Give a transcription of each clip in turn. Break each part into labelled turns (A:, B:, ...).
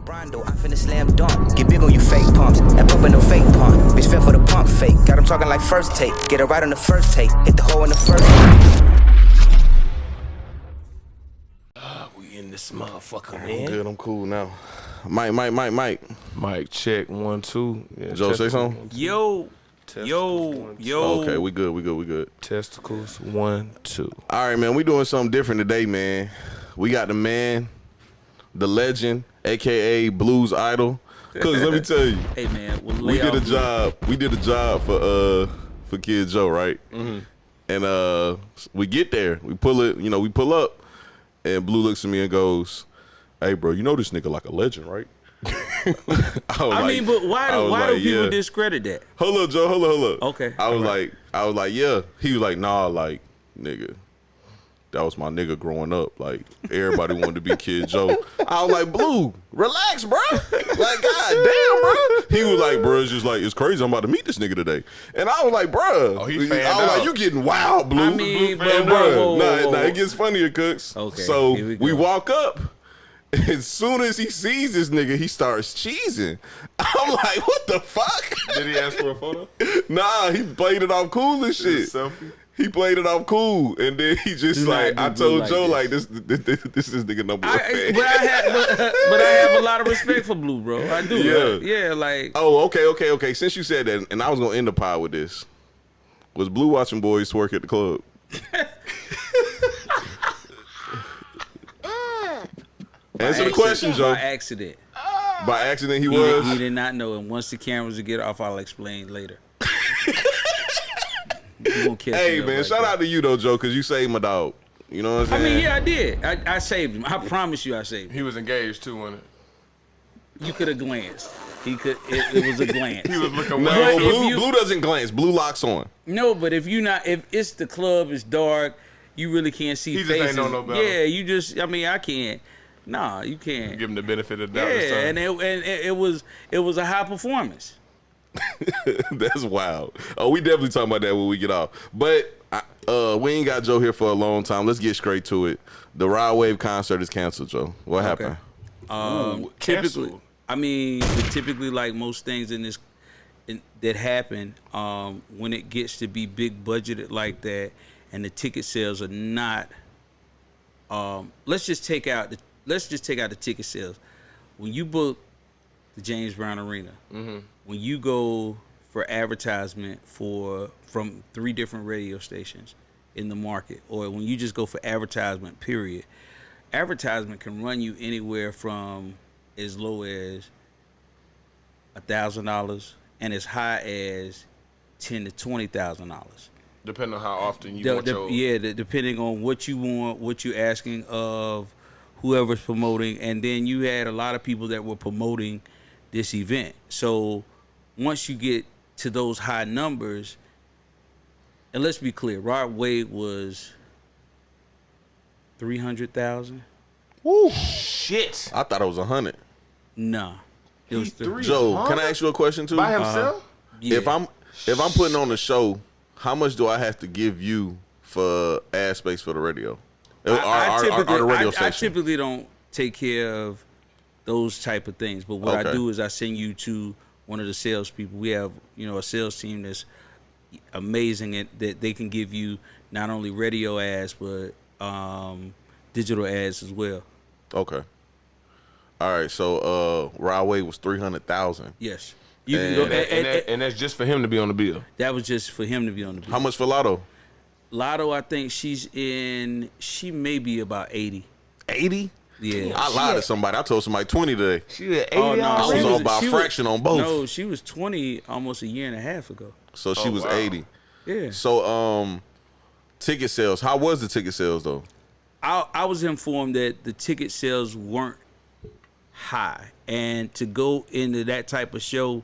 A: Rondo, I finna slam dunk. Get big on you fake pumps. That pumpin' no fake pump. Bitch fell for the pump fake. Got him talking like first take. Get it right on the first take. Hit the hole in the first.
B: We in this motherfucker, man.
C: I'm good. I'm cool now. Mike.
B: Mic check 1 2. Yeah,
C: Joe, say something.
D: Yo.
C: Okay, we good.
B: Testicles 1 2.
C: All right, man. We doing something different today, man. We got the man, the legend, aka Blues Idol. Cause let me tell you,
D: Hey man,
C: we did a job. We did a job for Kydd Joe, right? Mm-hmm. And we get there, we pull it. You know, we pull up, and Blue looks at me and goes, "Hey, bro, you know this nigga like a legend, right?"
D: I mean, but why do people discredit that?
C: Hold up, Joe. Hold up.
D: Okay.
C: I was like, yeah. He was like, nah, like, nigga. That was my nigga growing up. Like, everybody wanted to be Kydd Joe. I was like, Blue, relax, bro. Like, goddamn, bro. He was like, bro, it's just like, it's crazy. I'm about to meet this nigga today. And I was like, bro.
B: Oh, he fanned
C: I was
B: out.
C: like, you getting wild, Blue.
D: I mean,
C: bro. Nah, it gets funnier, Cooks.
D: Okay,
C: So
D: here we go.
C: we walk up. As soon as he sees this nigga, he starts cheesing. I'm like, what the fuck?
B: Did he ask for a photo?
C: Nah, he played it off cool and shit.
B: Selfie?
C: He played it off cool, and then he just I told Joe like this is nigga number one fan.
D: But I have a lot of respect for Blue, bro. I do.
C: Yeah.
D: Yeah, like.
C: Oh, okay. Since you said that, and I was gonna end the pod with this, was Blue watching boys twerk at the club? Answer the question, Joe.
D: By accident.
C: By accident, he was.
D: He did not know, and once the cameras will get off, I'll explain later.
C: Hey man, shout out to you though, Joe, because you saved my dog. You know what I'm saying?
D: I mean, yeah, I did. I saved him. I promise you, I saved him.
B: He was engaged too, wasn't it?
D: You could have glanced. He could. It was a glance.
B: He was looking
C: No,
B: way
C: Blue doesn't glance. Blue locks on.
D: No, but if it's the club is dark, you really can't see
B: He just
D: faces.
B: ain't know no better.
D: Yeah, you just. I mean, I can't. Nah, you can't.
B: Give him the benefit of the doubt.
D: Yeah, and it was a high performance.
C: That's wild. Oh, we definitely talking about that when we get off. But we ain't got Joe here for a long time. Let's get straight to it. The Rod Wave concert is canceled, Joe. What happened?
D: Typically, like most things that happen, when it gets to be big budgeted like that, and the ticket sales are not. Let's just take out the ticket sales. When you book the James Brown Arena, when you go for advertisement from 3 different radio stations in the market, or when you just go for advertisement, period, advertisement can run you anywhere from as low as $1,000 and as high as $10,000 to $20,000.
B: Depending on how often you want your...
D: Depending on what you want, what you're asking of whoever's promoting. And then you had a lot of people that were promoting this event. So once you get to those high numbers, and let's be clear, Rod Wave was 300,000.
C: Woo!
B: Shit.
C: I thought it was 100.
D: Nah, it was 300.
C: Joe, can I ask you a question too?
B: By himself?
D: Yeah.
C: If I'm putting on a show, how much do I have to give you for ad space for the radio?
D: I typically don't take care of those type of things, but what I do is I send you to one of the salespeople. We have, a sales team that's amazing at that they can give you not only radio ads but digital ads as well.
C: Okay. All right. So Rod Wave was 300,000.
D: Yes. You can go,
B: and that's just for him to be on the bill.
D: That was just for him to be on the bill.
C: How much for Lotto?
D: Lotto, I think she may be about 80.
C: 80?
D: Yeah.
C: I lied to somebody. I told somebody 20 today.
B: She at 80
D: Oh, no,
C: I was off by a fraction on both.
D: No, she was 20 almost a year and a half ago.
C: So she was 80.
D: Yeah.
C: So ticket sales. How was the ticket sales though?
D: I was informed that the ticket sales weren't high, and to go into that type of show,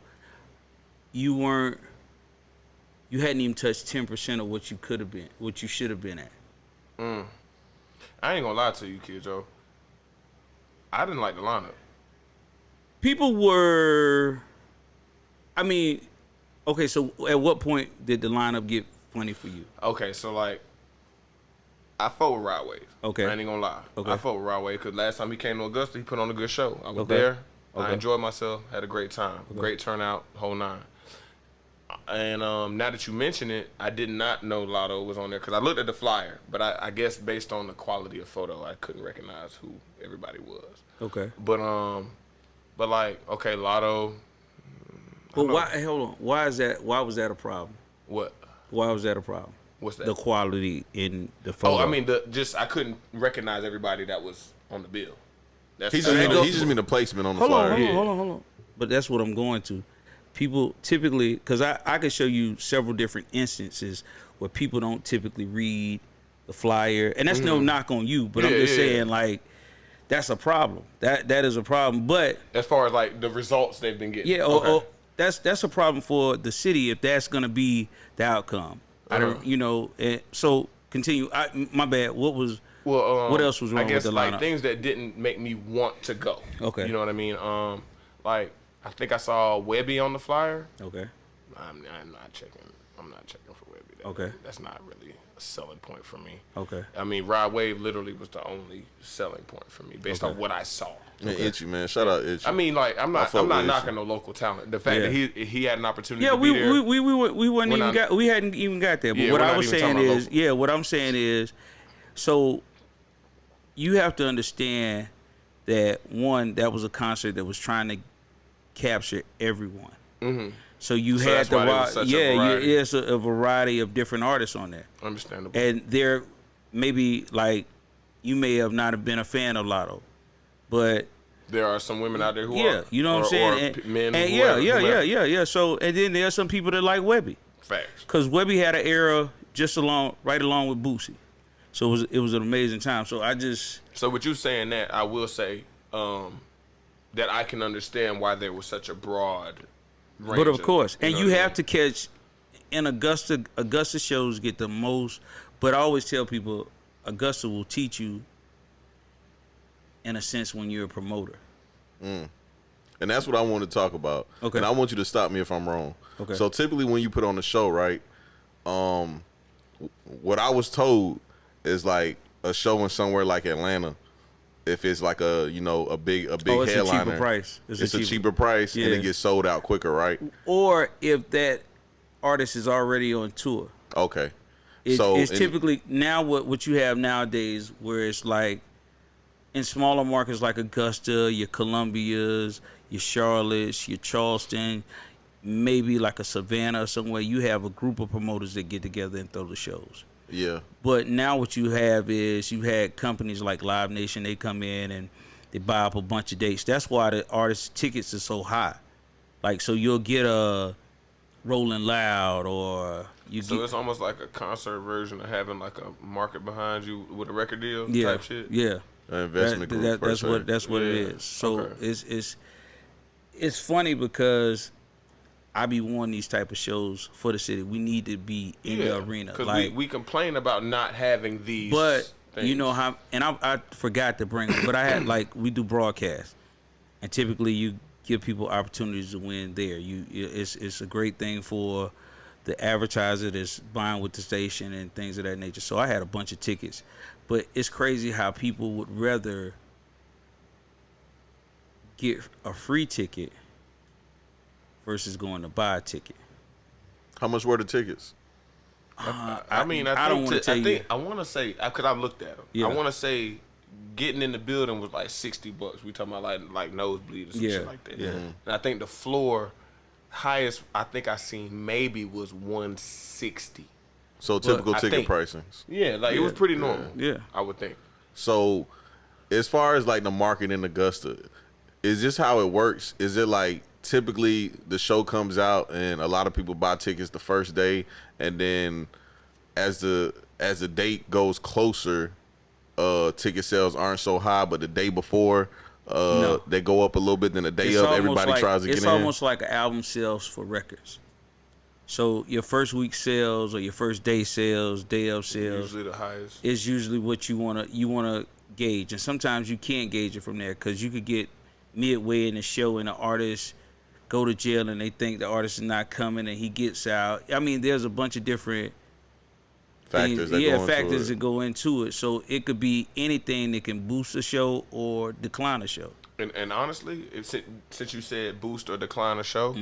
D: you hadn't even touched 10% of what you could have been, what you should have been at.
B: I ain't gonna lie to you, Kydd Joe. I didn't like the lineup.
D: People were, okay, so at what point did the lineup get funny for you?
B: Okay, so like, I fought with Rod Wave.
D: Okay.
B: I ain't gonna lie.
D: Okay.
B: I fought with Rod Wave because last time he came to Augusta, he put on a good show. I was
D: Okay.
B: there. I enjoyed myself, had a great time, great turnout, whole nine. And now that you mention it, I did not know Lotto was on there because I looked at the flyer, but I guess based on the quality of photo, I couldn't recognize who everybody was.
D: Okay.
B: But like, okay, Lotto.
D: But why? Hey, hold on. Why is that? Why was that a problem?
B: What?
D: Why was that a problem?
B: What's that?
D: The quality in the photo.
B: Oh, I mean, I couldn't recognize everybody that was on the bill.
C: He just mean the placement on the flyer.
D: Hold on. But that's what I'm going to. People typically, because I could show you several different instances where people don't typically read the flyer, and that's no knock on you, but I'm just saying like that's a problem. That is a problem. But
B: as far as like the results they've been getting,
D: that's a problem for the city if that's gonna be the outcome. I don't, and so continue. My bad. What else was wrong with the lineup?
B: Like things that didn't make me want to go.
D: Okay,
B: you know what I mean. Like I think I saw Webby on the flyer.
D: Okay,
B: I'm not checking. I'm not checking for Webby.
D: Okay,
B: that's not really a selling point for me.
D: Okay,
B: I mean Rod Wave literally was the only selling point for me based on what I saw.
C: Man, Itchy, man, shout out Itchy.
B: I mean, like I'm not knocking no local talent. The fact that he had an opportunity. to
D: we
B: be there,
D: we hadn't even got there. But what I was saying is, what I'm saying is, so you have to understand that one, that was a concert that was trying to capture everyone. Mm-hmm. So you had it's a variety of different artists on there.
B: Understandable.
D: And there, maybe like you may have not have been a fan of Lotto, but
B: there are some women out there who are.
D: You know what I'm saying?
B: Or men
D: and
B: whoever.
D: So and then there are some people that like Webby.
B: Facts.
D: Because Webby had an era right along with Boosie. So it was an amazing time. So
B: with you saying that, I will say that I can understand why there was such a broad range.
D: But of course, and you have to catch in Augusta shows get the most. But I always tell people Augusta will teach you in a sense when you're a promoter.
C: And that's what I want to talk about.
D: Okay.
C: And I want you to stop me if I'm wrong.
D: Okay.
C: So typically when you put on the show, right? What I was told is like a show in somewhere like Atlanta, if it's like a big headliner,
D: it's a cheaper price.
C: It's a cheaper price and it gets sold out quicker, right?
D: Or if that artist is already on tour.
C: Okay.
D: It's typically now what you have nowadays where it's like in smaller markets like Augusta, your Columbias, your Charlottes, your Charleston, maybe like a Savannah or somewhere, you have a group of promoters that get together and throw the shows.
C: Yeah.
D: But now what you have is you had companies like Live Nation, they come in and they buy up a bunch of dates. That's why the artist tickets are so high. Like, so you'll get a Rolling Loud or
B: it's almost like a concert version of having like a market behind you with a record deal type shit.
D: Yeah.
C: An investment group.
D: That's what it is. So it's funny because I be wanting these type of shows for the city. We need to be in the arena.
B: Because
D: like,
B: we complain about not having these
D: but
B: things.
D: You know how, and I forgot to bring it, but I had like, we do broadcast. And typically you give people opportunities to win there. It's a great thing for the advertiser that's buying with the station and things of that nature. So I had a bunch of tickets. But it's crazy how people would rather get a free ticket versus going to buy a ticket.
C: How much were the tickets?
B: I don't want to tell you. I want to say, because I've looked at them. Yeah. I want to say getting in the building was like $60. We talking about like nosebleed or some shit like that.
D: Yeah.
B: And I think the floor highest I think I seen maybe was $160.
C: So typical ticket pricings.
B: Yeah, like it was pretty normal.
D: Yeah.
B: I would think.
C: So as far as like the market in Augusta, is this how it works? Is it like typically the show comes out and a lot of people buy tickets the first day, and then as the date goes closer, ticket sales aren't so high, but the day before they go up a little bit, then the day of everybody tries to get in?
D: It's almost like an album sales for records. So your first week sales or your first day sales, day of sales,
B: usually the highest.
D: Is usually what you wanna gauge, and sometimes you can't gauge it from there because you could get midway in the show and the artist go to jail and they think the artist is not coming and he gets out. I mean, there's a bunch of different
C: factors
D: that go into it. So it could be anything that can boost a show or decline a show.
B: And honestly, since you said boost or decline a show,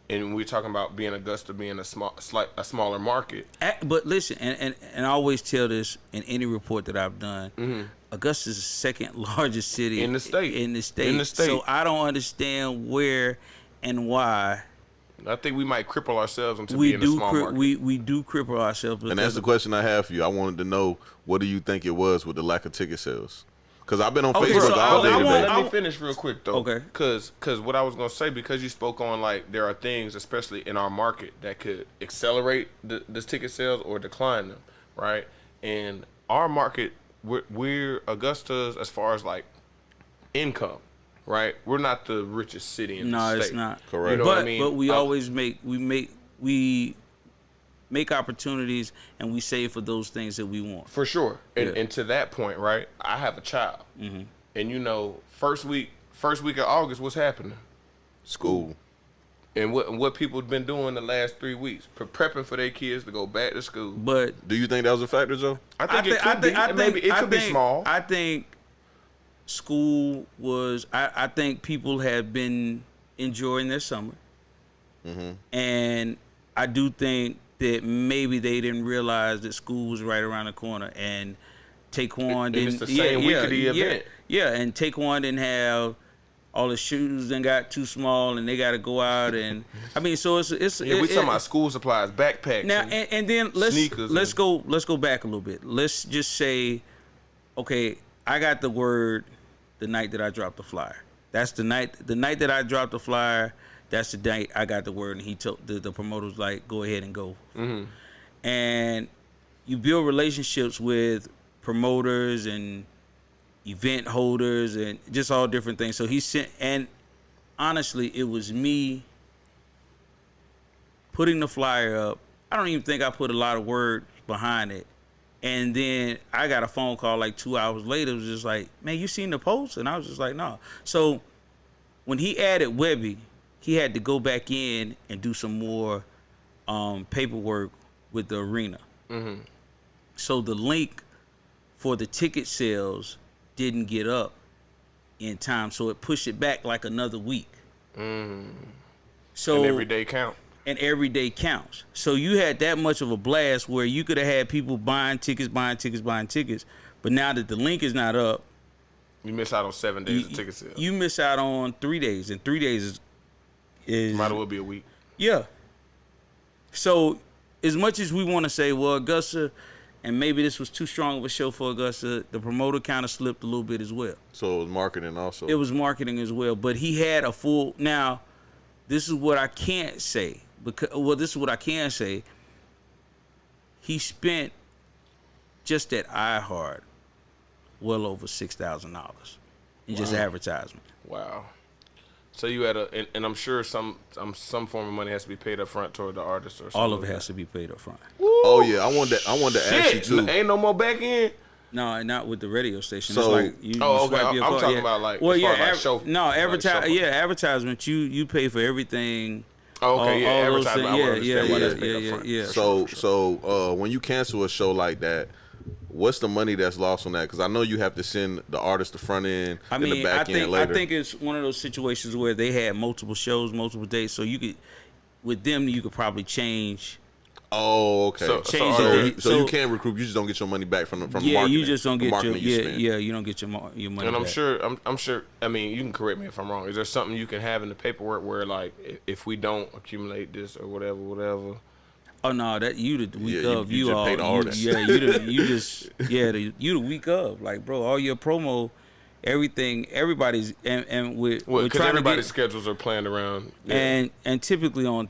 B: and we're talking about being Augusta being a smaller market.
D: But listen, and I always tell this in any report that I've done. Augusta is the second largest city
B: In the state.
D: In the state. So I don't understand where and why.
B: I think we might cripple ourselves into being a small market.
D: We do cripple ourselves.
C: And that's the question I have for you. I wanted to know, what do you think it was with the lack of ticket sales? Because I've been on Facebook all day today.
B: Let me finish real quick though.
D: Okay.
B: Because what I was gonna say, because you spoke on like there are things, especially in our market, that could accelerate the ticket sales or decline them, right? And our market, we're Augusta's as far as like income, right? We're not the richest city in the state.
D: No, it's not.
C: Correct.
B: You know what I mean?
D: But we always we make opportunities and we save for those things that we want.
B: For sure. And to that point, right? I have a child, and you know, first week of August, what's happening?
C: School.
B: And what people have been doing the last 3 weeks, prepping for their kids to go back to school.
D: But
C: Do you think that was a factor, Joe?
B: I think it could be. Maybe it could be small.
D: I think school was. I think people have been enjoying their summer, and I do think that maybe they didn't realize that school was right around the corner, and Taekwon didn't.
B: It's the same week of the event.
D: Yeah, and Taekwon didn't have all the shoes then got too small, and they got to go out, and I mean, so it's.
B: We talking about school supplies, backpacks.
D: Now and then let's go back a little bit. Let's just say, okay, I got the word the night that I dropped the flyer. That's the night that I dropped the flyer. That's the night I got the word, and he told the promoter was like, "Go ahead and go." And you build relationships with promoters and event holders and just all different things. So he sent, and honestly, it was me putting the flyer up. I don't even think I put a lot of words behind it. And then I got a phone call like 2 hours later. It was just like, "Man, you seen the post?" And I was just like, "No." So when he added Webby, he had to go back in and do some more paperwork with the arena. So the link for the ticket sales didn't get up in time, so it pushed it back like another week. So
B: and every day count.
D: And every day counts. So you had that much of a blast where you could have had people buying tickets. But now that the link is not up,
B: you miss out on 7 days of ticket sales.
D: You miss out on 3 days, and 3 days is
B: might as well be a week.
D: Yeah. So as much as we want to say, well, Augusta, and maybe this was too strong of a show for Augusta, the promoter kind of slipped a little bit as well.
C: So it was marketing also.
D: It was marketing as well, but he had a full. Now, this is what I can't say. This is what I can say. He spent just at iHeart well over $6,000 in just advertisement.
B: Wow. So you had and I'm sure some form of money has to be paid up front toward the artist or something.
D: All of it has to be paid up front.
C: Oh yeah, I wanted to ask you too.
B: Ain't no more back end.
D: No, not with the radio station.
C: So,
D: it's like you
B: okay.
D: swipe your
B: I'm
D: card.
B: talking about like
D: well,
B: as far
D: yeah,
B: as like show.
D: Advertisement. You pay for everything.
B: Oh, okay,
D: all those
B: advertisement. I would understand why that's paid up front.
D: Yeah.
C: So when you cancel a show like that, what's the money that's lost on that? Because I know you have to send the artist the front end and the back end later.
D: I think it's one of those situations where they had multiple shows, multiple dates, so you could, with them, you could probably change.
C: Oh, okay. So you can't recoup. You just don't get your money back from the marketing.
D: Yeah, you just don't get your you don't get your money
B: And
D: back.
B: I'm sure. I mean, you can correct me if I'm wrong. Is there something you can have in the paperwork where like if we don't accumulate this or whatever?
D: Oh no, that you the week of
C: you just pay the artist.
D: You the week of, like, bro, all your promo, everything, everybody's and we're
B: because
D: trying
B: everybody's
D: to get,
B: schedules are planned around.
D: Yeah. And typically on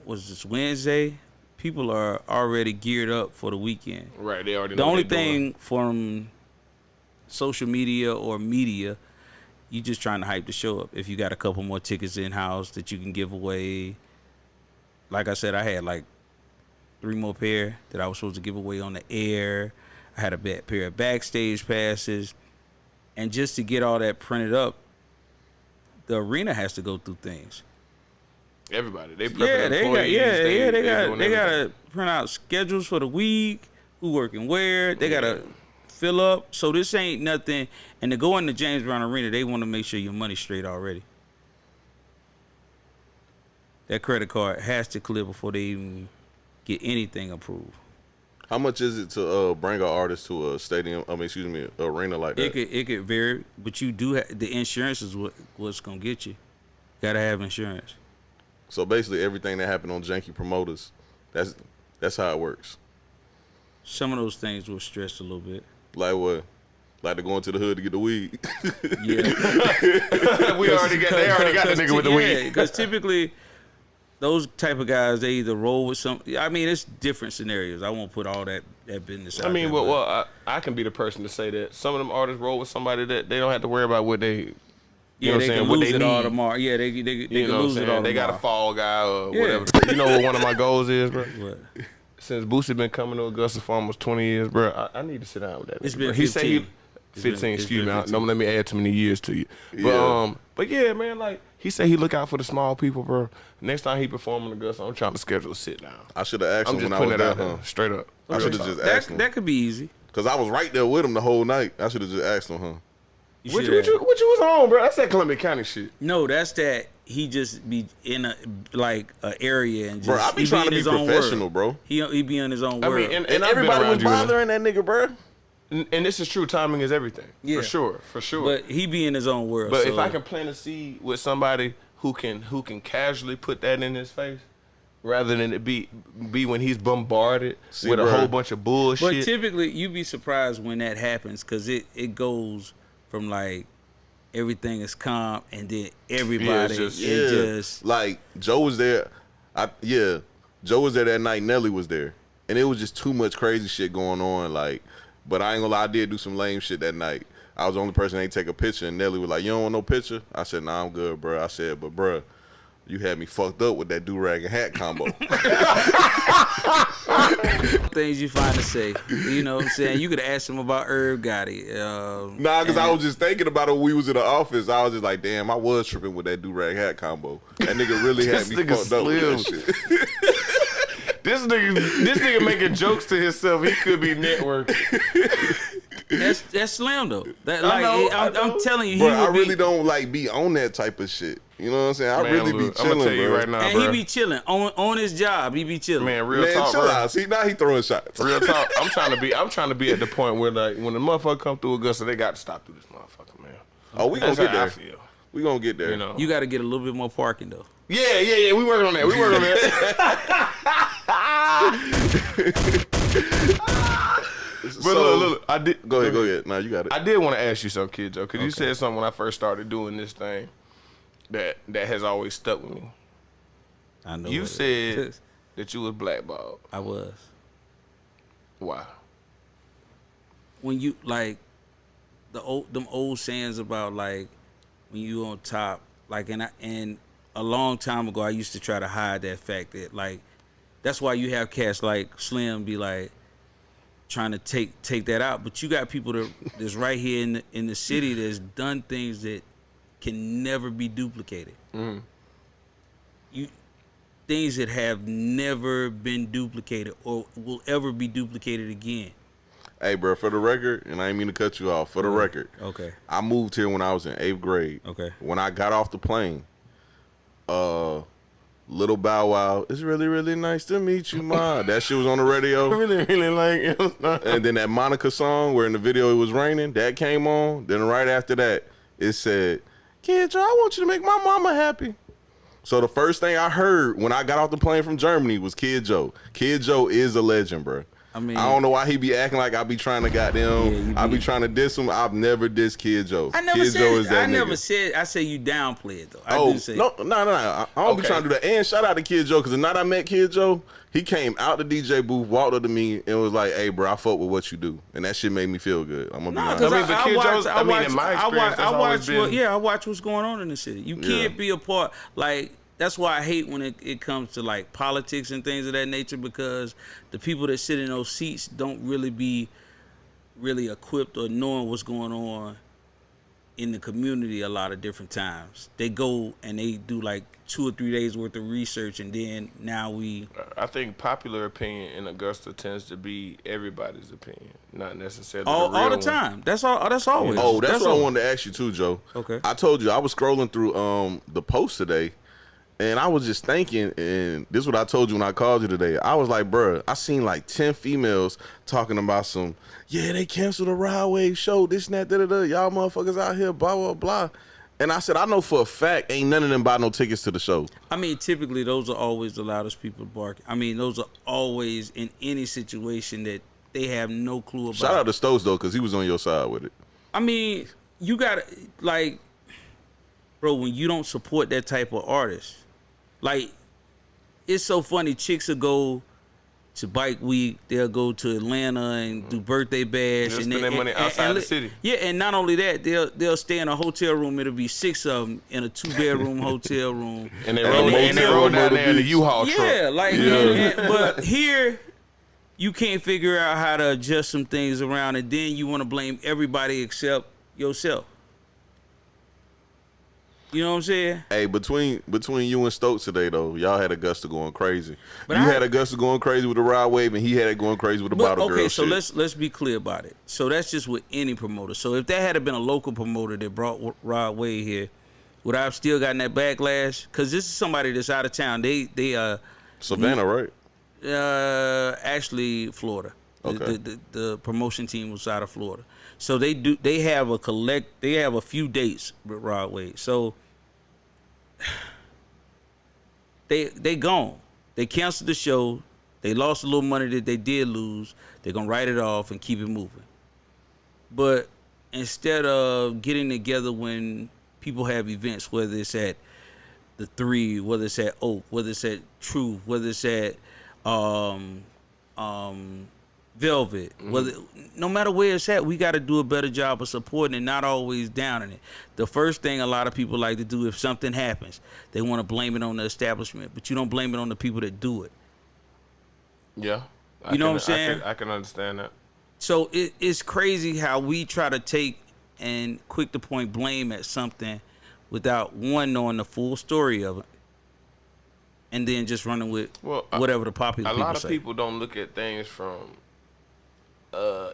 D: was this Wednesday, people are already geared up for the weekend.
B: Right, they already.
D: The
B: know
D: only
B: what they're
D: thing
B: doing.
D: from social media or media, you just trying to hype the show up. If you got a couple more tickets in house that you can give away, like I said, I had like 3 more pair that I was supposed to give away on the air. I had a pair of backstage passes, and just to get all that printed up, the arena has to go through things.
B: Everybody, they
D: they got to print out schedules for the week, who working where. They got to fill up. So this ain't nothing. And to go into James Brown Arena, they want to make sure your money's straight already. That credit card has to clear before they even get anything approved. How
C: much is it to bring an artist to a stadium? Arena like that?
D: It could vary, but you do the insurance is what's gonna get you. Gotta have insurance.
C: So basically, everything that happened on Janky Promoters, that's how it works.
D: Some of those things will stress a little bit.
C: Like what? Like to go into the hood to get the weed.
D: Yeah.
B: They already got the nigga with the weed.
D: Because typically, those type of guys, they either roll with some. I mean, it's different scenarios. I won't put all that business out there.
B: Well, I can be the person to say that some of them artists roll with somebody that they don't have to worry about what they. You know
D: they can lose it all tomorrow. Yeah, they can lose it all tomorrow.
B: They got a fall guy or whatever. You know what one of my goals is, bro? What? Since Boosie been coming to Augusta for almost 20 years, bro, I need to sit down with that.
D: It's been 15.
B: 15, excuse me. Don't let me add too many years to you. But yeah, man, like he said he look out for the small people, bro. Next time he perform in Augusta, I'm trying to schedule a sit down.
C: I should have asked him when I was there,
B: straight up.
C: I should have just asked him.
D: That could be easy.
C: Because I was right there with him the whole night. I should have just asked him,
B: What you was on, bro? That's that Columbia County shit.
D: No, that's that he just be in a area and just.
C: Bro, I be trying to be professional, bro.
D: He be on his own world.
B: I mean,
C: and everybody was bothering that nigga, bro.
B: And this is true. Timing is everything. Yeah. For sure.
D: But he be in his own world.
B: But if I can plant a seed with somebody who can casually put that in his face, rather than it be when he's bombarded with a whole bunch of bullshit.
D: But typically, you be surprised when that happens because it goes from like everything is calm and then everybody just
C: like Joe was there. Joe was there that night. Nelly was there, and it was just too much crazy shit going on. Like, but I ain't gonna lie, I did do some lame shit that night. I was the only person that ain't take a picture, and Nelly was like, "You don't want no picture?" I said, "Nah, I'm good, bro." I said, "But bro, you had me fucked up with that do-rag and hat combo."
D: Things you find to say. You know what I'm saying? You could ask him about Herb Gotti.
C: Nah, because I was just thinking about it when we was in the office. I was just like, damn, I was tripping with that do-rag hat combo. That nigga really had me fucked up with that shit.
B: This nigga making jokes to himself. He could be networking.
D: That's Slim though. I'm telling you,
C: bro, I really don't like be on that type of shit. You know what I'm saying? I really be chilling,
B: I'm gonna tell you right now,
D: and
B: bro.
D: he be chilling on his job. He be chilling.
B: Man, real talk,
C: chill
B: bro.
C: out. See, now he throwing shots.
B: Real talk. I'm trying to be at the point where like when the motherfucker come through Augusta, they got to stop through this motherfucker, man.
C: Oh, we gonna get there. We gonna get there.
B: You know,
D: you got to get a little bit more parking though.
B: Yeah. We working on that. But look, I did.
C: Go ahead. Nah, you got it.
B: I did want to ask you something, Kid Joe, because you said something when I first started doing this thing that has always stuck with me.
D: I know.
B: You said that you was blackballed.
D: I was.
B: Why?
D: When you like them old sayings about like when you on top, like and a long time ago I used to try to hide that fact that like that's why you have cats like Slim be like trying to take that out, but you got people that's right here in the city that's done things that can never be duplicated.
B: Mm-hmm.
D: Things that have never been duplicated or will ever be duplicated again.
C: Hey, bro, for the record, and I ain't mean to cut you off. For the record,
D: okay,
C: I moved here when I was in 8th grade.
D: Okay, when
C: I got off the plane, Little Bow Wow, it's really, really nice to meet you, Ma. That shit was on the radio.
B: I really, really like it.
C: And then that Monica song where in the video it was raining, that came on. Then right after that, it said, "Kid Joe, I want you to make my mama happy." So the first thing I heard when I got off the plane from Germany was Kid Joe. Kid Joe is a legend, bro. I mean, I don't know why he be acting like I be trying to I be trying to diss him. I've never dissed Kid Joe.
D: I never said I say you downplay it though. I do say
C: no. I don't be trying to do that. And shout out to Kid Joe, because the night I met Kid Joe, he came out the DJ booth, walked up to me, and was like, "Hey, bro, I fuck with what you do," and that shit made me feel good. I'm gonna be honest.
D: I watch what's going on in the city. You can't be a part like. That's why I hate when it comes to like politics and things of that nature, because the people that sit in those seats don't really be equipped or knowing what's going on in the community a lot of different times. They go and they do like 2 or 3 days worth of research, and then now we.
B: I think popular opinion in Augusta tends to be everybody's opinion, not necessarily
D: All
B: the real
D: the time. That's all. That's always.
C: Oh, that's what
D: all.
C: I wanted to ask you too, Joe.
D: Okay.
C: I told you I was scrolling through the post today, and I was just thinking, and this is what I told you when I called you today. I was like, bruh, I seen like 10 females talking about they canceled the Ride Wave show, this and that, da-da-da. Y'all motherfuckers out here, blah, blah, blah. And I said, I know for a fact ain't none of them buy no tickets to the show.
D: I mean, typically those are always the loudest people barking. I mean, those are always in any situation that they have no clue about.
C: Shout out to Stokes, though, because he was on your side with it.
D: I mean, you got to, like, bro, when you don't support that type of artist, like, it's so funny. Chicks will go to Bike Week, they'll go to Atlanta and do birthday bash.
B: Just
D: and
B: spend their money outside the city.
D: Yeah, and not only that, they'll stay in a hotel room. It'll be 6 of them in a 2-bedroom hotel room.
B: And they roll down there in the U-Haul truck.
D: Yeah, like, but here, you can't figure out how to adjust some things around, and then you want to blame everybody except yourself. You know what I'm saying?
C: Hey, between you and Stokes today, though, y'all had Augusta going crazy.
D: But
C: you had Augusta going crazy with the Ride Wave, and he had it going crazy with the Bottle Girl
D: okay, so
C: shit.
D: let's be clear about it. So that's just with any promoter. So if that had been a local promoter that brought Ride Wave here, would I have still gotten that backlash? Because this is somebody that's out of town. They
C: Savannah, right?
D: Actually Florida.
C: Okay.
D: The promotion team was out of Florida. So they have a few dates with Rod Wave. So they gone. They canceled the show. They lost a little money that they did lose. They're gonna write it off and keep it moving. But instead of getting together when people have events, whether it's at the 3, whether it's at Oak, whether it's at Truth, whether it's at Velvet, whether no matter where it's at, we got to do a better job of supporting and not always downing it. The first thing a lot of people like to do, if something happens, they want to blame it on the establishment, but you don't blame it on the people that do it.
B: Yeah,
D: you know what I'm saying?
B: I can understand that.
D: So it's crazy how we try to take and quick to point blame at something without one knowing the full story of it, and then just running with whatever the popular people say.
B: A lot of people don't look at things from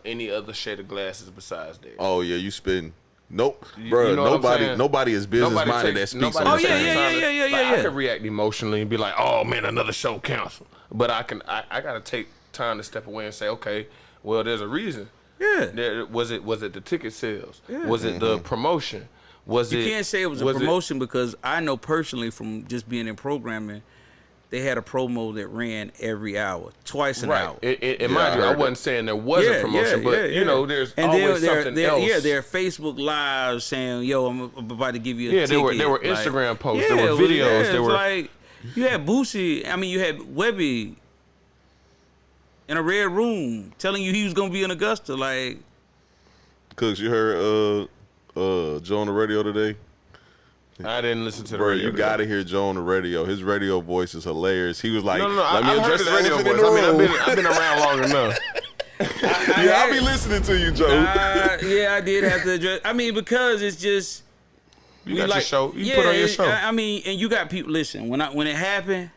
B: any other shade of glasses besides theirs.
C: Oh yeah, you spitting. Nope, bro. You know nobody is business minded that speaks on the same time.
D: Yeah.
B: I can react emotionally and be like, "Oh man, another show canceled." But I gotta take time to step away and say, "Okay, well, there's a reason."
D: Yeah.
B: Was it the ticket sales? Yeah. Was it the promotion? You
D: can't say it was a promotion because I know personally from just being in programming, they had a promo that ran every hour, twice an hour.
B: And mind you, I wasn't saying there wasn't promotion, but you know, there's always something else.
D: Yeah, there are Facebook Live saying, "Yo, I'm about to give you a ticket."
B: Yeah, there were Instagram posts, there were videos, there were
D: like you had Boosie. I mean, you had Webby in a red room telling you he was gonna be in Augusta. Like,
C: Cooks, you heard Joe on the radio today?
B: I didn't listen to the
C: radio.
B: radio.
C: You gotta hear Joe on the radio. His radio voice is hilarious. He was like,
B: "No, I've heard his radio voice. I mean, I've been around long enough."
C: I be listening to you, Joe.
D: Yeah, I did have to address. I mean, because it's just
B: you got your show. You put on your show.
D: I mean, and you got people. Listen, when it happened,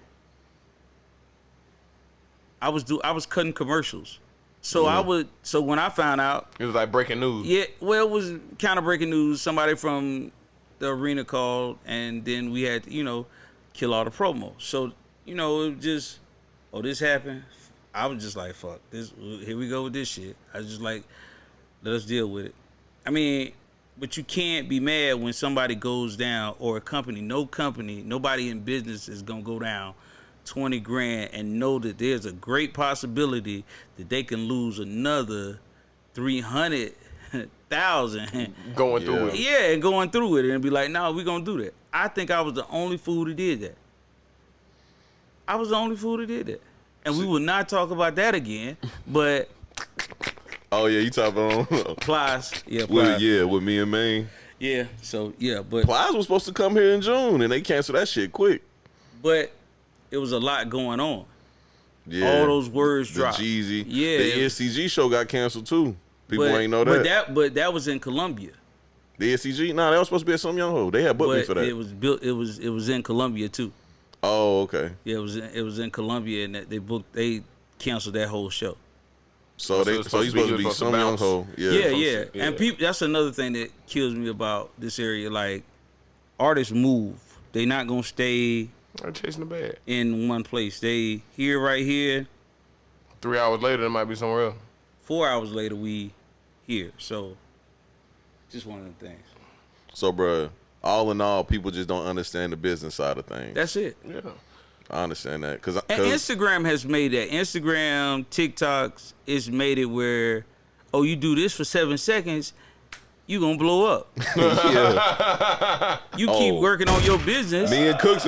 D: I was cutting commercials. So So when I found out,
B: it was like breaking news.
D: Yeah, well, it was kind of breaking news. Somebody from the arena called, and then we had to, kill all the promo. So, it was just, this happened. I was just like, fuck this. Here we go with this shit. I was just like, let us deal with it. I mean, but you can't be mad when somebody goes down, or a company. Nobody in business is gonna go down $20,000 and know that there's a great possibility that they can lose another 300,000
B: going through it.
D: Yeah, and going through it and be like, no, we're gonna do that. I think I was the only fool that did that. And we will not talk about that again, but
C: oh yeah, you talking on
D: Plies. Yeah, Plies.
C: With me and Maine.
D: Yeah, so yeah, but
C: Plies was supposed to come here in June and they canceled that shit quick.
D: But it was a lot going on.
C: Yeah.
D: All those words dropped.
C: The Jeezy.
D: Yeah.
C: The ESCG show got canceled too. People ain't know that.
D: But that was in Columbia.
C: The SCG? Nah, that was supposed to be at Some Young Ho. They had booked me
D: But
C: for that.
D: it was built. It was in Columbia too.
C: Oh, okay.
D: Yeah, it was in Columbia, and they canceled that whole show.
C: So he's supposed to be Some Young Ho.
D: Yeah. And people, that's another thing that kills me about this area. Like, artists move. They not gonna stay
B: I'm chasing the bag.
D: in one place. They here, right here.
B: 3 hours later, it might be somewhere else.
D: 4 hours later, we here. So, just one of the things.
C: So, bruh, all in all, people just don't understand the business side of things.
D: That's it.
B: Yeah.
C: I understand that. Cause
D: And Instagram has made that. Instagram, TikToks, it's made it where, oh, you do this for 7 seconds, you gonna blow up.
C: yeah.
D: You keep working on your business.
C: Me and Cooks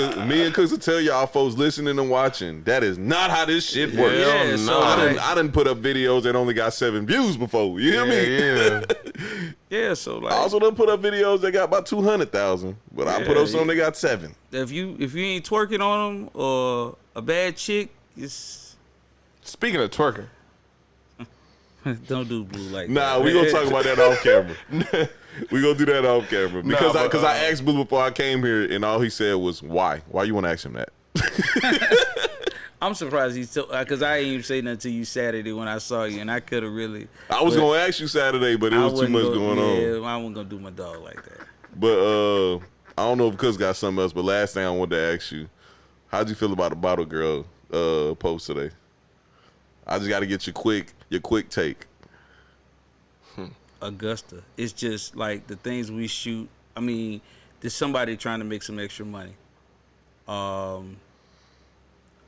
C: will tell y'all folks listening and watching, that is not how this shit works.
D: Yeah, so
C: I done put up videos that only got 7 views before. You hear me?
B: Yeah.
D: Yeah, so like,
C: I also done put up videos that got about 200,000, but I put up some that got 7.
D: if you ain't twerking on them or a bad chick, it's
B: Speaking of twerking,
D: don't do blue like
C: Nah,
D: that.
C: we gonna talk about that off camera. We gonna do that off camera because
B: but,
C: I asked Blue before I came here, and all he said was, "Why? Why you want to ask him that?"
D: I'm surprised he's because I ain't even say nothing to you Saturday when I saw you, and I could have really.
C: I was gonna ask you Saturday, but it was too much going on.
D: Yeah, I wasn't gonna do my dog like that.
C: But I don't know if Cuz got something else. But last thing I wanted to ask you, how'd you feel about the Bottle Girl post today? I just got to get your quick take.
D: Augusta. It's just like the things we shoot. I mean, there's somebody trying to make some extra money.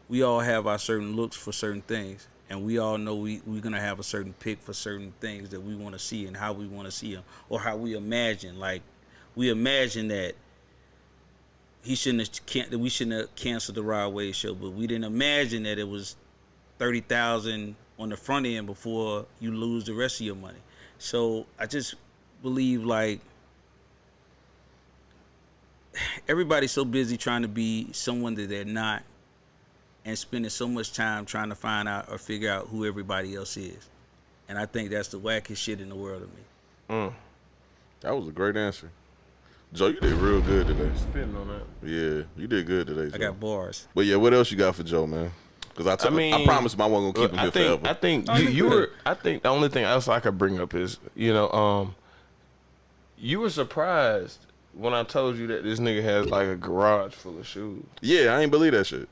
D: We all have our certain looks for certain things, and we all know we're gonna have a certain pick for certain things that we want to see and how we want to see them, or how we imagine. Like, we imagine that we shouldn't have canceled the Rod Wave show, but we didn't imagine that it was 30,000 on the front end before you lose the rest of your money. So I just believe, like, everybody's so busy trying to be someone that they're not, and spending so much time trying to find out or figure out who everybody else is. And I think that's the wackest shit in the world to me.
C: That was a great answer, Joe. You did real good today.
B: spitting on that.
C: Yeah, you did good today, Joe.
D: I got bars.
C: But yeah, what else you got for Joe, man? Because I promised him I wasn't gonna keep him here forever.
B: I think you were. I think the only thing else I could bring up is, you were surprised when I told you that this nigga has like a garage full of shoes.
C: Yeah, I ain't believe that shit.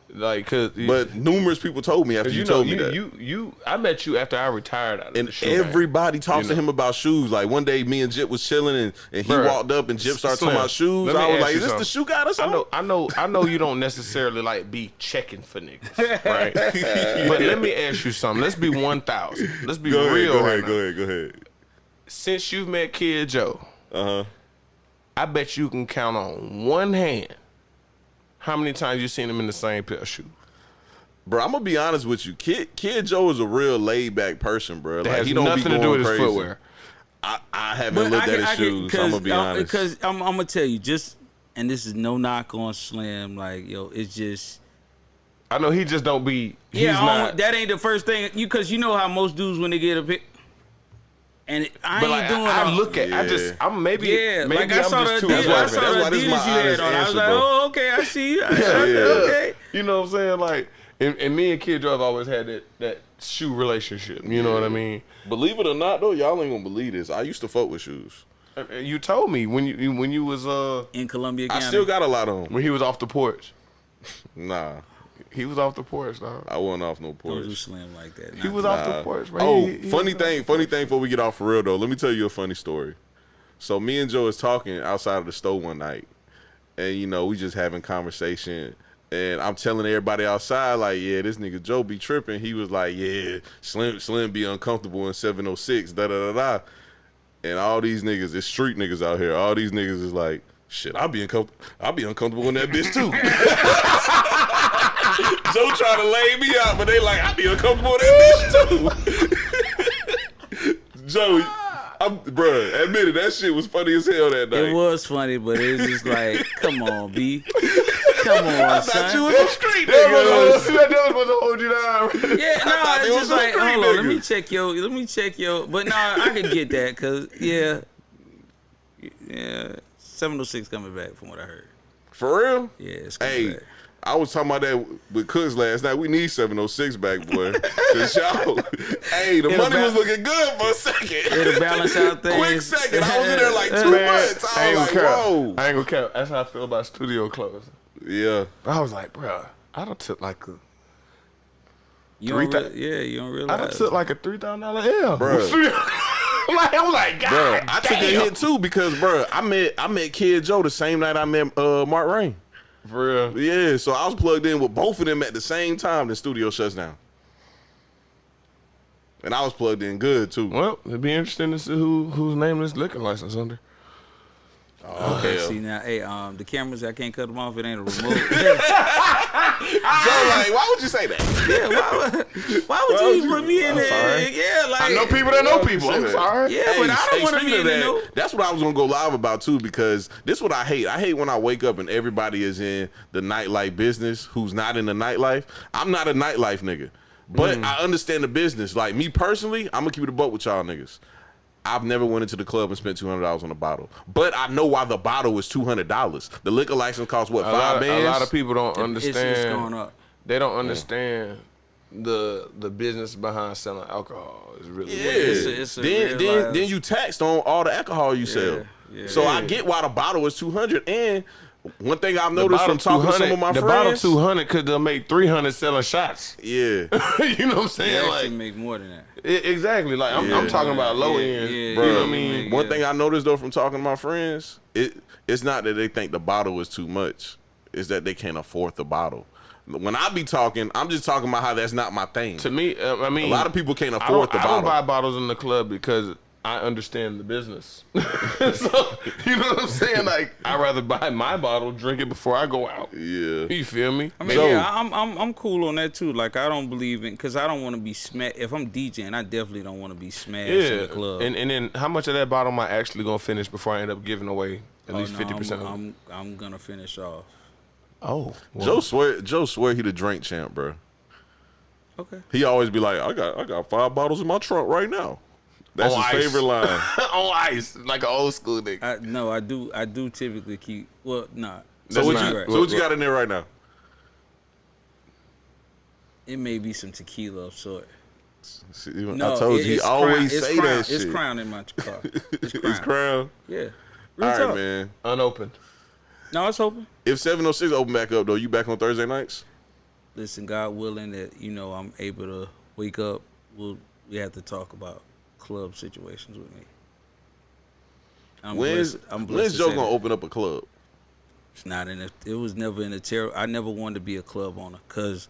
B: Like,
C: But numerous people told me after you told me that.
B: I met you after I retired out of
C: And
B: the shoe game.
C: everybody talks to him about shoes. Like, one day me and Jip was chilling and he
B: Bruh,
C: walked up and Jip started
B: Slim,
C: talking about shoes.
B: let me
C: I was
B: ask
C: like,
B: you
C: is this the
B: something.
C: shoe guy or something?
B: I know you don't necessarily like be checking for niggas, right? But let me ask you something. Let's be 1,000. Let's be real
C: Go
B: right now.
C: ahead.
B: Since you've met Kydd Joe,
C: Uh-huh.
B: I bet you can count on one hand how many times you seen him in the same pair of shoes.
C: Bro, I'm gonna be honest with you. Kydd Joe is a real laid back person, bro.
B: That
C: Like,
B: has
C: he don't
B: nothing
C: be
B: to
C: going
B: do with his
C: crazy.
B: footwear.
C: I haven't looked at his shoes, so I'm gonna be honest.
D: Because I'm gonna tell you, and this is no knock on Slim, like, yo, it's just.
B: I know he just don't be. He's
D: Yeah,
B: not.
D: that ain't the first thing. Because you know how most dudes, when they get a pick, and I
B: But
D: ain't
B: like,
D: doing.
B: I look at. I'm maybe.
D: Yeah,
B: maybe
D: like I
B: I'm
D: saw
B: just
D: the
B: too
D: Adidas, I
B: observant.
D: saw the
C: That's why this is
D: Adidas
C: my
D: you had
C: honest
D: on. I was
C: answer,
D: like,
C: bro.
D: oh, okay, I see you.
C: Yeah.
D: Okay.
B: You know what I'm saying? Like, and me and Kydd Joe have always had that shoe relationship. You know what I mean?
C: Believe it or not, though, y'all ain't gonna believe this. I used to fuck with shoes.
B: You told me when you was
D: In Columbia
C: I
D: County.
C: still got a lot on.
B: when he was off the porch.
C: Nah,
B: He was off the porch, dog.
C: I wasn't off no
D: Don't do
C: porch.
D: Slim like that.
B: He was off the porch, man.
C: Oh,
B: He
C: funny
B: was off
C: thing.
B: the
C: Funny thing. Before we get off for real though, let me tell you a funny story. So me and Joe is talking outside of the store one night, and we just having conversation. And I'm telling everybody outside, like, yeah, this nigga Joe be tripping. He was like, yeah, Slim be uncomfortable in 706, da da da da. And all these niggas, it's street niggas out here. All these niggas is like, shit, I'll be uncomfortable in that bitch too. Joe trying to lay me out, but they like, I'll be uncomfortable in that bitch too. Joe, bruh, admit it, that shit was funny as hell that night.
D: It was funny, but it was just like, come on, B. Come on, son.
C: You was a street
B: That was
C: nigga.
B: supposed to hold you down.
D: Yeah, no,
C: thought
D: it's
C: they
D: just
C: was
D: like,
C: some street
D: hold on, let
C: niggas.
D: me check your. But no, I could get that, cause yeah, Yeah, 706 coming back from what I heard.
C: For real?
D: Yeah, it's coming
C: Hey,
D: back.
C: I was talking about that with Cooks last night. We need 706 back, boy. Cause y'all, hey, the money was looking good for a second.
D: It'll balance out things.
C: Quick second. I was in there like 2 months. I was like, whoa.
B: I ain't gonna care. That's how I feel about studio clothes.
C: Yeah.
B: I was like, bro, I done took like a
D: You don't you don't realize.
B: I done took like a $3,000 L.
C: Bro.
B: I'm like, God,
C: Bro, I took a
B: damn.
C: hit too because, bro, I met Kydd Joe the same night I met Mark Rain.
B: For real.
C: Yeah, so I was plugged in with both of them at the same time. The studio shuts down, and I was plugged in good too.
B: Well, it'd be interesting to see whose name this liquor license under.
C: Oh,
D: Okay,
C: hell.
D: see now, hey, the cameras, I can't cut them off. It ain't a remote.
C: Joe, like, why would you say that?
D: Yeah, why would you even put me in there?
B: sorry.
D: Yeah, like
B: I know people that know
C: Why would you
B: people.
C: say
B: I'm
C: that?
B: sorry.
D: Yeah, but I don't want to
C: speaking
D: be
C: of
D: in there.
C: that,
D: No.
C: that's what I was gonna go live about too, because this is what I hate. I hate when I wake up and everybody is in the nightlife business who's not in the nightlife. I'm not a nightlife nigga, but I understand the business. Like me personally, I'm gonna keep it a buck with y'all niggas. I've never went into the club and spent $200 on a bottle, but I know why the bottle is $200. The liquor license costs what, $5 bands?
B: A lot of people don't understand.
D: It's going up.
B: They don't understand the business behind selling alcohol. Is really
C: Yeah.
D: It's a
C: then
D: realized-
C: you taxed on all the alcohol you sell.
D: yeah.
C: So I get why the bottle is $200. And one thing I've noticed from talking to some of my
B: the
C: friends,
B: bottle 200 could have made 300 selling shots.
C: yeah,
B: You know what I'm
D: They
B: saying?
D: actually
B: Like
D: make more than that.
B: exactly. Like I'm talking about low end.
D: Yeah,
B: You
C: bro.
B: know what I mean?
C: One thing I noticed though from talking to my friends, it's not that they think the bottle is too much. It's that they can't afford the bottle. When I be talking, I'm just talking about how that's not my thing.
B: To me, I mean,
C: A lot of people can't
B: I
C: afford
B: don't,
C: the
B: I don't
C: bottle.
B: buy bottles in the club because I understand the business. So you know what I'm saying? Like I'd rather buy my bottle, drink it before I go out.
C: Yeah.
B: You feel me?
D: I mean,
C: Joe.
D: yeah, I'm cool on that too. Like, I don't believe in, because I don't want to be smashed. If I'm DJing, I definitely don't want to be smashed in the club.
B: And then how much of that bottle am I actually gonna finish before I end up giving away at least
D: no,
B: 50%?
D: I'm gonna finish off.
B: Oh,
C: Joe swear he the drink champ, bro.
D: Okay.
C: He always be like, I got 5 bottles in my trunk right now. That's
B: On
C: his
B: ice.
C: favorite line.
B: on ice, like an old school nigga.
D: No, I do typically keep. Well, nah.
C: So what
B: not-
C: you
B: right.
C: so what you got in there right now?
D: It may be some tequila of sort.
C: See,
D: No,
C: I told you he
D: it's
C: always
D: Crown.
C: say
D: It's Crown.
C: that shit.
D: It's Crown in my car. It's Crown.
C: It's Crown.
D: Yeah.
C: All
D: Real
C: right,
D: talk.
C: man.
B: Unopened.
D: No, it's open.
C: If 706 open back up though, you back on Thursday nights?
D: Listen, God willing that I'm able to wake up. We have to talk about club situations with me. I'm
C: When's
D: blessed to
C: Joe
D: say
C: gonna
D: that.
C: open up a club?
D: It's not in. It was never in a terror. I never wanted to be a club owner because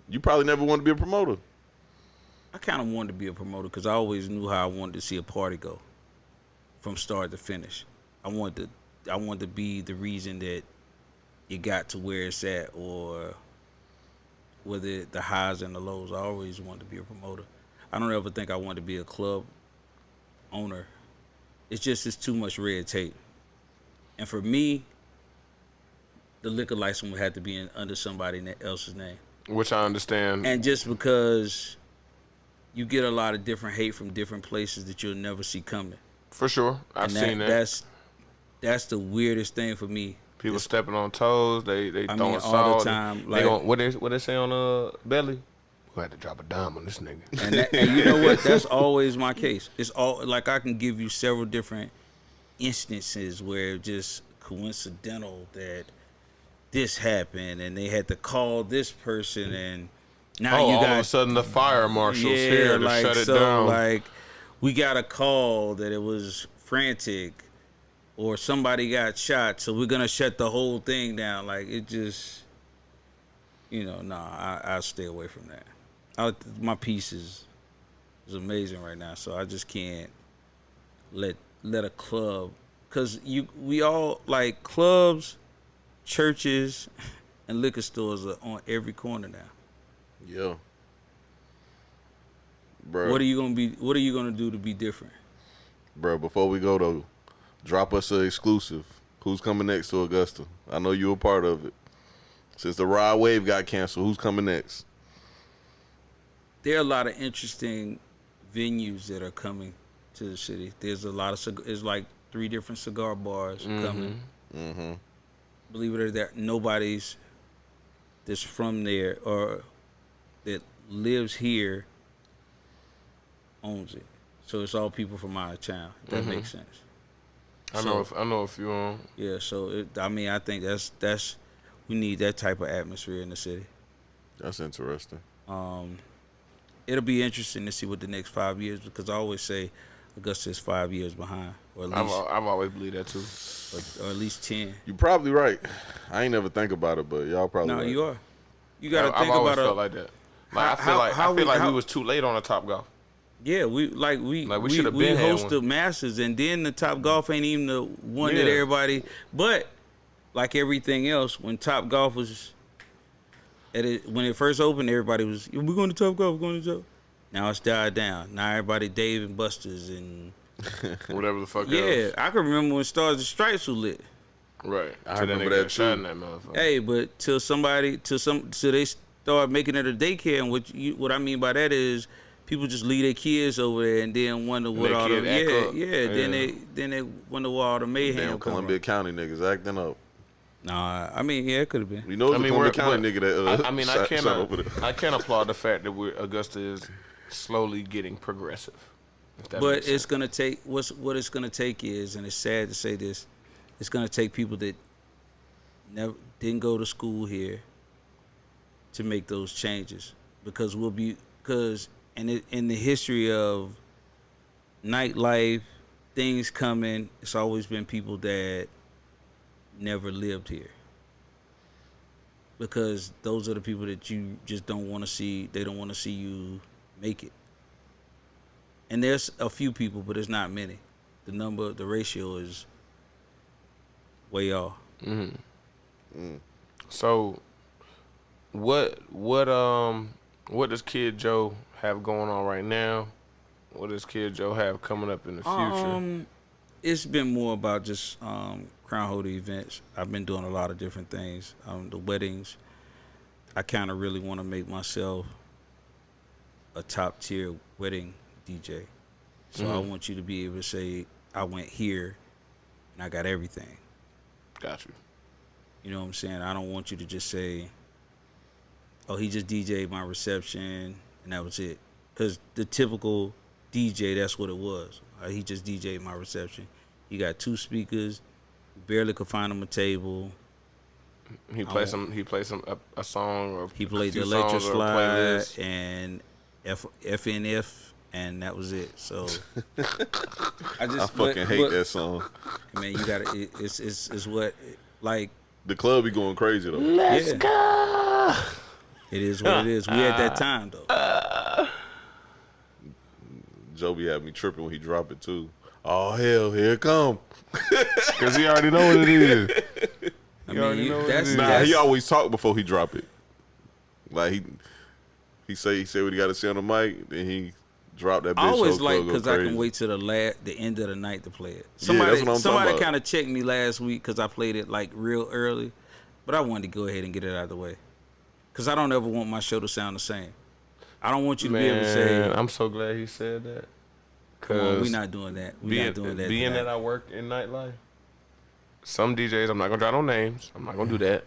C: You probably never want to be a promoter.
D: I kind of wanted to be a promoter because I always knew how I wanted to see a party go, from start to finish. I wanted to be the reason that it got to where it's at, or whether the highs and the lows. I always wanted to be a promoter. I don't ever think I wanted to be a club owner. It's too much red tape. And for me, the liquor license would have to be under somebody else's name.
B: Which I understand.
D: And just because you get a lot of different hate from different places that you'll never see coming.
B: For sure. I've
D: And
B: seen that.
D: That's the weirdest thing for me.
B: People stepping on toes. They throwing
D: all the
B: salt.
D: time,
B: They
D: like-
B: what they say on belly? We had to drop a dime on this nigga.
D: And you know what? That's always my case. It's all like I can give you several different instances where it's just coincidental that this happened and they had to call this person, and now you
B: all
D: got
B: of a sudden the fire marshal's here to
D: like,
B: shut it
D: so,
B: down.
D: Like, we got a call that it was frantic or somebody got shot, so we're gonna shut the whole thing down. Like, it just, I stay away from that. My piece is amazing right now, so I just can't let a club, because we all, like, clubs, churches, and liquor stores are on every corner now.
C: Yeah. Bro.
D: What are you gonna do to be different?
C: Bro, before we go though, drop us an exclusive. Who's coming next to Augusta? I know you're a part of it. Since the Ride Wave got canceled, who's coming next?
D: There are a lot of interesting venues that are coming to the city. There's a lot of, it's like 3 different cigar bars
B: Mm-hmm.
D: coming.
C: Mm-hmm.
D: Believe it or not, nobody's that's from there or that lives here owns it. So it's all people from out of town. If that makes sense.
B: I know a few.
D: Yeah. So I think that's we need that type of atmosphere in the city.
C: That's interesting.
D: It'll be interesting to see what the next 5 years, because I always say Augusta is 5 years behind, or at least
B: I've always believed that too.
D: or at least 10.
C: You're probably right. I ain't never think about it, but y'all probably
D: No,
C: right.
D: you are. You got to
B: I've
D: think
B: always
D: about
B: felt like that. Like I feel like we was too late on the Top Golf.
D: Yeah, we
B: should have been had
D: host
B: one.
D: the Masters, and then the Top Golf ain't even the one that
B: Yeah.
D: everybody. But like everything else, when Top Golf was when it first opened, everybody was, "We're going to Top Golf. We're going to Top." Now it's died down. Now everybody Dave and Buster's and
B: Whatever the fuck
D: yeah,
B: else.
D: I can remember when Stars and Stripes were lit.
B: Right.
C: I
B: Till that
C: remember
B: nigga
C: that
B: got shot in
C: too.
B: that motherfucker.
D: Hey, but till they start making it a daycare, and what I mean by that is people just leave their kids over there and then wonder what
B: their
D: all the
B: kid act up.
D: then they wonder what all the mayhem
C: Damn
D: come
C: Columbia
D: from.
C: County niggas acting up.
D: Nah, I mean it could have been.
C: We know it's a Columbia County nigga that
B: I
C: shot over there.
B: I can't applaud the fact that Augusta is slowly getting progressive. if that
D: But
B: makes
D: it's
B: sense.
D: gonna take what it's gonna take is, and it's sad to say this, it's gonna take people that never didn't go to school here to make those changes, because in the history of nightlife, things coming, it's always been people that never lived here, because those are the people that you just don't want to see. They don't want to see you make it. And there's a few people, but it's not many. The ratio is way off.
B: So, what does Kydd Joe have going on right now? What does Kydd Joe have coming up in the future?
D: It's been more about just crown holder events. I've been doing a lot of different things. The weddings, I kind of really want to make myself a top tier wedding DJ. So I want you to be able to say, I went here and I got everything.
B: Got you.
D: You know what I'm saying? I don't want you to just say, oh, he just DJ'd my reception and that was it. Because the typical DJ, that's what it was. He just DJ'd my reception. He got 2 speakers, barely could find him a table.
B: He played a song or
D: He played the
B: a few
D: electric
B: songs or a
D: slide
B: playlist.
D: and FNF, and that was it. So
C: I fucking hate that song.
D: Man, you got to. It's what like.
C: The club be going crazy though.
B: Let's go.
D: It is what it is. We at that time though.
C: Joby had me tripping when he dropped it too. Oh hell, here it come.
B: Because he already know what it is.
D: I mean, that's
C: Nah, he always talk before he drop it. Like he say what he got to say on the mic, then he drop that bitch.
D: I always
C: whole
D: like
C: club go
D: because I can
C: crazy.
D: wait till the end of the night to play it.
C: Yeah, that's what I'm talking
D: Somebody
C: about.
D: kind of checked me last week because I played it like real early, but I wanted to go ahead and get it out of the way because I don't ever want my show to sound the same. I don't want you to be able to say,
B: I'm so glad he said that.
D: "Come on,
B: Cause
D: we're not doing that. We're not doing that."
B: Being
D: tonight."
B: that I work in nightlife, some DJs, I'm not gonna drop no names. I'm not gonna do that.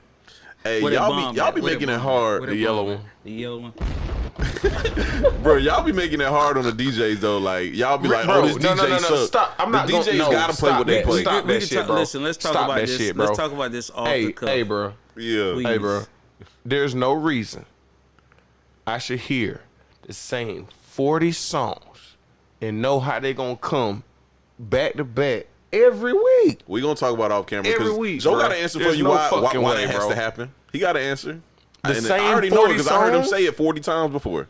C: Hey,
D: Where that
C: y'all
D: bomb
C: be
D: at? Where
C: making
D: that
C: it
D: bomb
C: hard.
D: at? Where
B: The
D: that
B: yellow
D: bomb
B: one.
D: at? The yellow one.
C: Bro, y'all be making it hard on the DJs though. Like y'all be like,
B: Bro,
C: oh, this DJ sucks.
B: Stop. I'm not
C: the DJs gotta play what they play.
B: Stop
D: We
B: that
D: can
B: shit,
D: talk-
B: bro.
D: Listen, let's talk
B: Stop
D: about
B: that
D: this.
B: shit, bro.
D: Let's talk about this off the cuff.
B: Hey, bro.
C: Yeah.
D: Please.
B: Hey, bro. There's no reason I should hear the same 40 songs and know how they gonna come back to back every week.
C: We gonna talk about off camera
B: Every
C: because
B: week,
C: Joe
B: bro.
C: got to answer for
B: There's
C: you
B: no
C: why
B: fucking
C: that
B: way,
C: has
B: bro.
C: to happen. He got to answer.
B: The
C: And
B: same
C: I already know
B: 40
C: because I heard him
B: songs?
C: say it 40 times before.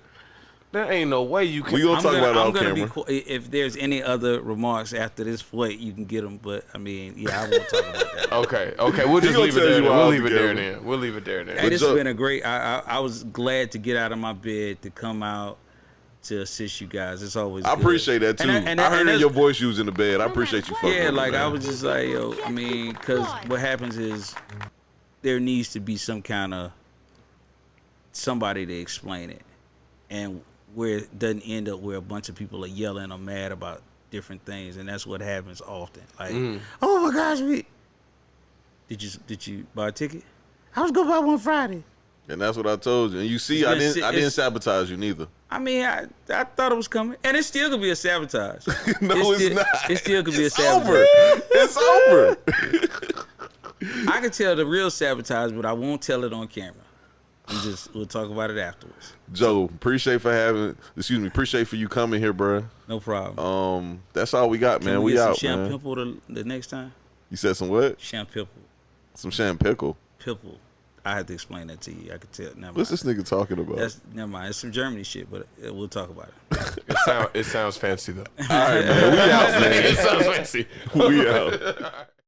B: There ain't no way you can.
C: We gonna talk about it
D: I'm
C: off
D: gonna
C: camera.
D: if there's any other remarks after this point, you can get them. But I mean, yeah, I won't talk about that.
B: Okay. We'll just
C: gonna
B: leave it
C: tell
B: there.
C: you
B: Then.
C: why
B: We'll
C: off
B: leave
C: the
B: it there.
C: camera.
B: Then we'll leave it there.
D: Hey,
B: Then.
D: this
C: Joe-
D: has been a great. I was glad to get out of my bed to come out to assist you guys. It's always.
C: I
D: good.
C: appreciate that too.
D: And
C: I heard in
D: that's-
C: your voice you was in the bed. I appreciate you fucking
D: Yeah,
C: with me,
D: like I
C: man.
D: was just like, yo, I mean, because what happens is there needs to be some kind of somebody to explain it, and where it doesn't end up where a bunch of people are yelling or mad about different things, and that's what happens often. Like, oh my gosh, did you buy a ticket? I was gonna buy one Friday.
C: And that's what I told you. And you see, I didn't sabotage you neither.
D: I mean, I thought it was coming, and it still could be a sabotage.
C: No, it's not.
D: It still could be a
C: It's
D: sabotage.
C: over. It's over.
D: I can tell the real sabotage, but I won't tell it on camera. We'll talk about it afterwards.
C: Joe, appreciate for you coming here, bro.
D: No problem.
C: That's all we got, man.
D: Can
C: We
D: get
C: out,
D: some
C: man.
D: sham pimple the next time.
C: You said some what?
D: Sham pimple.
C: Some sham pickle.
D: Pimple. I had to explain that to you. I could tell. Never
C: What's
D: mind.
C: this nigga talking about?
D: Never mind. It's some Germany shit, but we'll talk about it.
B: It sounds fancy though.
C: All right, man. We out, man.
B: It sounds fancy.
C: We out.